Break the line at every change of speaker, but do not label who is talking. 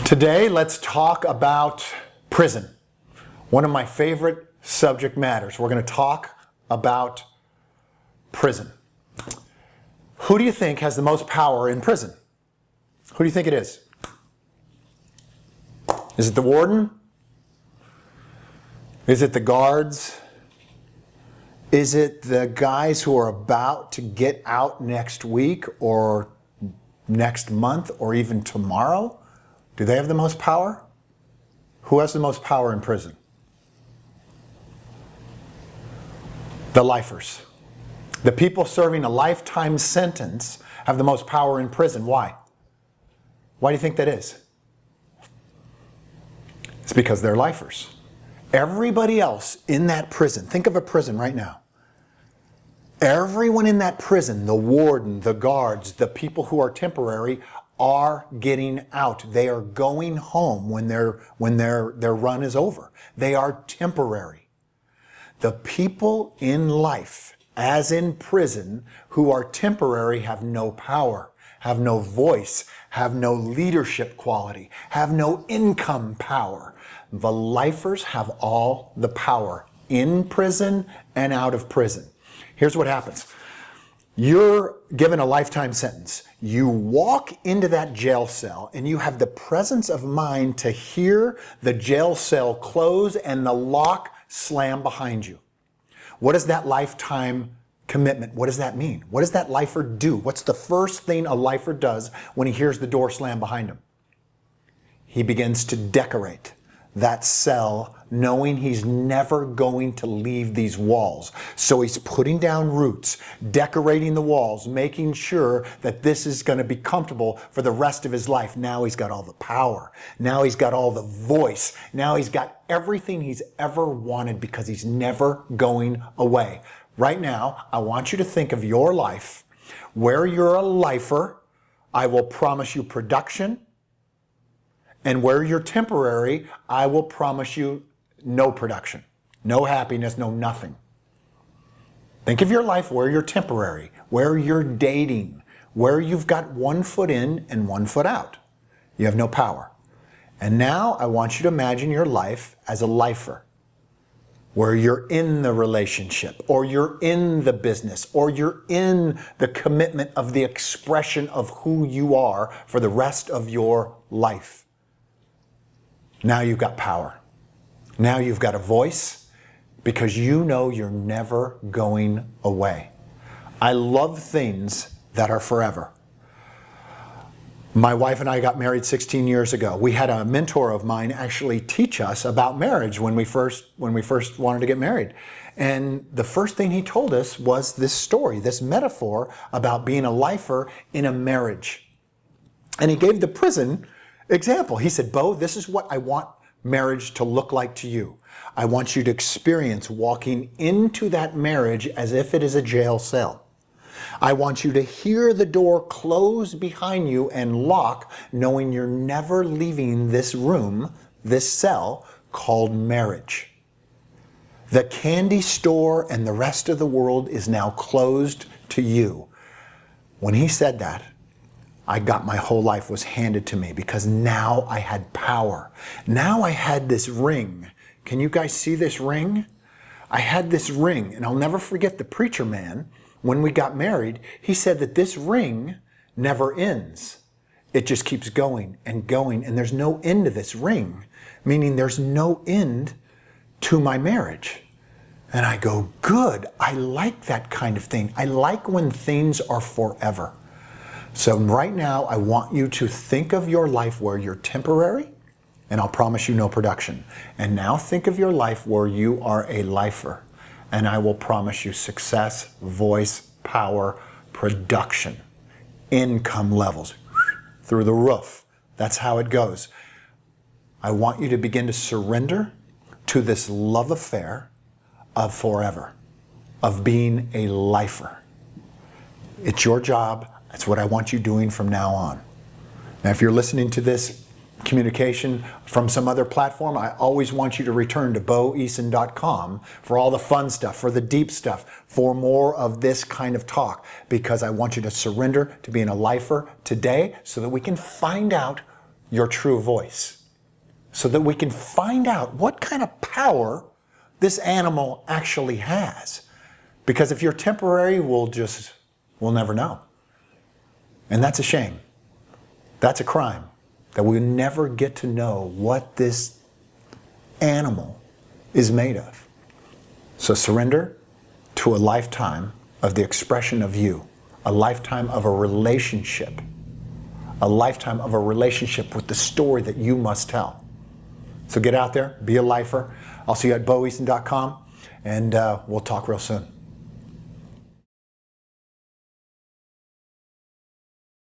Today, let's talk about prison. One of my favorite subject matters. We're going to talk about prison. Who do you think has the most power in prison? Who do you think it is? Is it the warden? Is it the guards? Is it the guys who are about to get out next week or next month or even tomorrow? Do they have the most power? Who has the most power in prison? The lifers. The people serving a lifetime sentence have the most power in prison. Why? Why do you think that is? It's because they're lifers. Everybody else in that prison, think of a prison right now. Everyone in that prison, the warden, the guards, the people who are temporary, are getting out. They are going home when their run is over. They are temporary. The people in life, as in prison, who are temporary have no power, have no voice, have no leadership quality, have no income power. The lifers have all the power in prison and out of prison. Here's what happens. You're given a lifetime sentence. You walk into that jail cell and you have the presence of mind to hear the jail cell close and the lock slam behind you. What is that lifetime commitment? What does that mean? What does that lifer do? What's the first thing a lifer does when he hears the door slam behind him? He begins to decorate that cell, knowing he's never going to leave these walls. So he's putting down roots, decorating the walls, making sure that this is going to be comfortable for the rest of his life. Now he's got all the power. Now he's got all the voice. Now he's got everything he's ever wanted because he's never going away. Right now, I want you to think of your life where you're a lifer. I will promise you production. And where you're temporary, I will promise you no production, no happiness, no nothing. Think of your life where you're temporary, where you're dating, where you've got 1 foot in and 1 foot out. You have no power. And now I want you to imagine your life as a lifer, where you're in the relationship, or you're in the business, or you're in the commitment of the expression of who you are for the rest of your life. Now you've got power. Now you've got a voice because you know you're never going away. I love things that are forever. My wife and I got married 16 years ago. We had a mentor of mine actually teach us about marriage when we first wanted to get married. And the first thing he told us was this story, this metaphor about being a lifer in a marriage. And he gave the prison example. He said, Bo, this is what I want marriage to look like to you. I want you to experience walking into that marriage as if it is a jail cell. I want you to hear the door close behind you and lock, knowing you're never leaving this room, this cell called marriage. The candy store and the rest of the world is now closed to you. When he said that, I got my whole life was handed to me because now I had power. Now I had this ring. Can you guys see this ring? I had this ring, and I'll never forget the preacher man. When we got married, he said that this ring never ends. It just keeps going and going, and there's no end to this ring, meaning there's no end to my marriage. And I go, good, I like that kind of thing. I like when things are forever. So right now, I want you to think of your life where you're temporary, and I'll promise you no production. And now think of your life where you are a lifer, and I will promise you success, voice, power, production, income levels through the roof. That's how it goes. I want you to begin to surrender to this love affair of forever, of being a lifer. It's your job. That's what I want you doing from now on. Now, if you're listening to this communication from some other platform, I always want you to return to boeason.com for all the fun stuff, for the deep stuff, for more of this kind of talk, because I want you to surrender to being a lifer today so that we can find out your true voice so that we can find out what kind of power this animal actually has. Because if you're temporary, we'll never know. And that's a shame. That's a crime, that we never get to know what this animal is made of. So surrender to a lifetime of the expression of you, a lifetime of a relationship with the story that you must tell. So get out there, be a lifer. I'll see you at boeason.com, and we'll talk real soon.